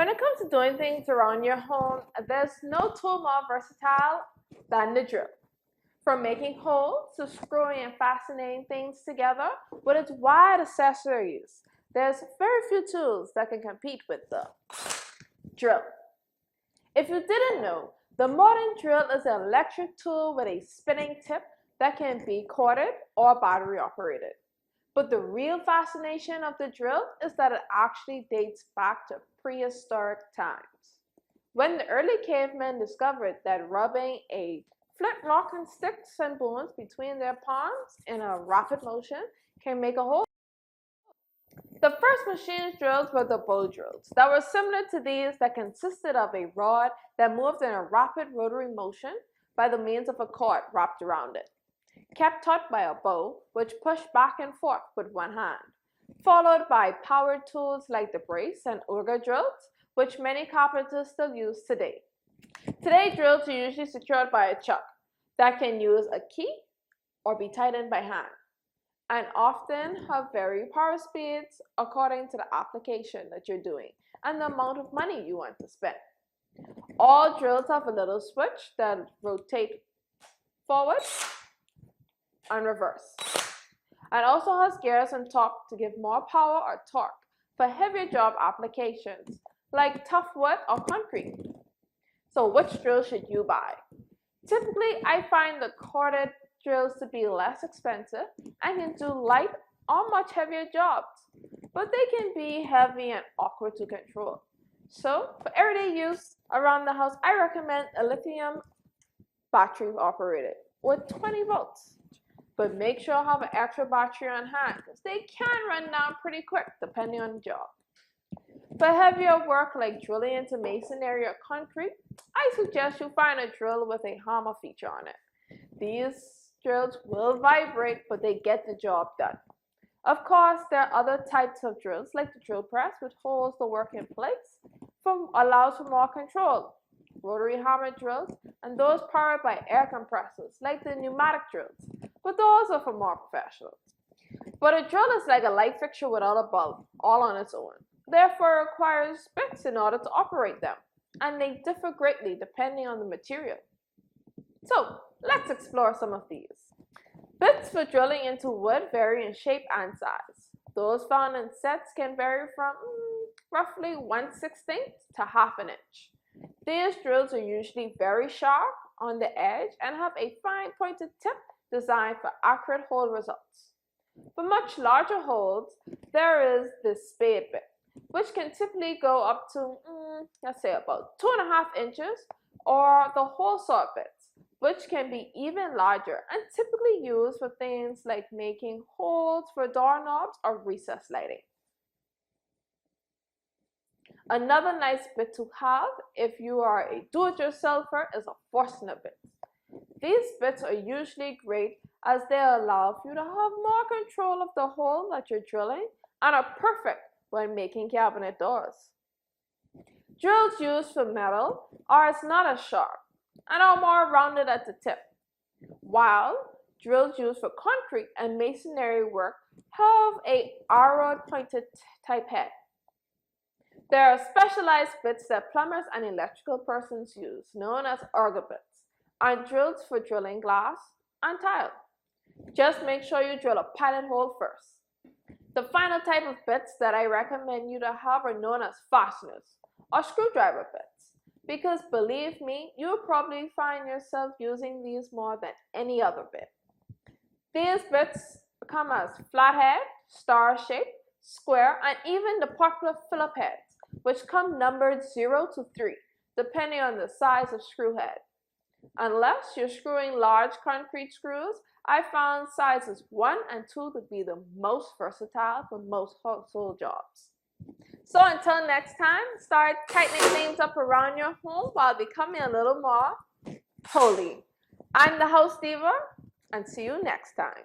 When it comes to doing things around your home, there's no tool more versatile than the drill. From making holes to screwing and fastening things together with its wide accessories, there's very few tools that can compete with the drill. If you didn't know, the modern drill is an electric tool with a spinning tip that can be corded or battery operated. But the real fascination of the drill is that it actually dates back to prehistoric times, when the early cavemen discovered that rubbing a flint-rock and sticks and bones between their palms in a rapid motion can make a hole. The first machine drills were the bow drills that were similar to these, that consisted of a rod that moved in a rapid rotary motion by the means of a cord wrapped around it, kept taut by a bow which pushed back and forth with one hand, followed by powered tools like the brace and auger drills, which many carpenters still use today. Today, drills are usually secured by a chuck that can use a key or be tightened by hand, and often have varying power speeds according to the application that you're doing and the amount of money you want to spend. All drills have a little switch that rotates forward and reverse, and also has gears on top to give more power or torque for heavier job applications like tough wood or concrete. So which drill should you buy? Typically, I find the corded drills to be less expensive and can do light or much heavier jobs, but they can be heavy and awkward to control. So for everyday use around the house, I recommend a lithium battery operated with 20 volts. But make sure you have an extra battery on hand, because they can run down pretty quick depending on the job. For heavier work like drilling into masonry or concrete, I suggest you find a drill with a hammer feature on it. These drills will vibrate, but they get the job done. Of course, there are other types of drills like the drill press, which holds the work in place, allows for more control, rotary hammer drills, and those powered by air compressors like the pneumatic drills, but those are for more professionals. But a drill is like a light fixture without a bulb, all on its own. Therefore, it requires bits in order to operate them, and they differ greatly depending on the material. So let's explore some of these. Bits for drilling into wood vary in shape and size. Those found in sets can vary from roughly 1/16 to ½ inch. These drills are usually very sharp on the edge and have a fine pointed tip designed for accurate hole results. For much larger holes, there is the spade bit, which can typically go up to, let's say about 2½ inches, or the hole saw bits, which can be even larger and typically used for things like making holes for doorknobs or recess lighting. Another nice bit to have if you are a do-it-yourselfer is a Forstner Bit. These bits are usually great as they allow you to have more control of the hole that you're drilling and are perfect when making cabinet doors. Drills used for metal are not as sharp and are more rounded at the tip, while drills used for concrete and masonry work have a arrowed pointed type head. There are specialized bits that plumbers and electrical persons use, known as auger bits, and drills for drilling glass and tile. Just make sure you drill a pilot hole first. The final type of bits that I recommend you to have are known as fasteners, or screwdriver bits, because believe me, you'll probably find yourself using these more than any other bit. These bits come as flathead, star shape, square, and even the popular Phillip heads, which come numbered 0 to 3, depending on the size of screw head. Unless you're screwing large concrete screws, I found sizes 1 and 2 to be the most versatile for most household jobs. So until next time, start tightening things up around your home while becoming a little more holy. I'm the House Diva, and see you next time.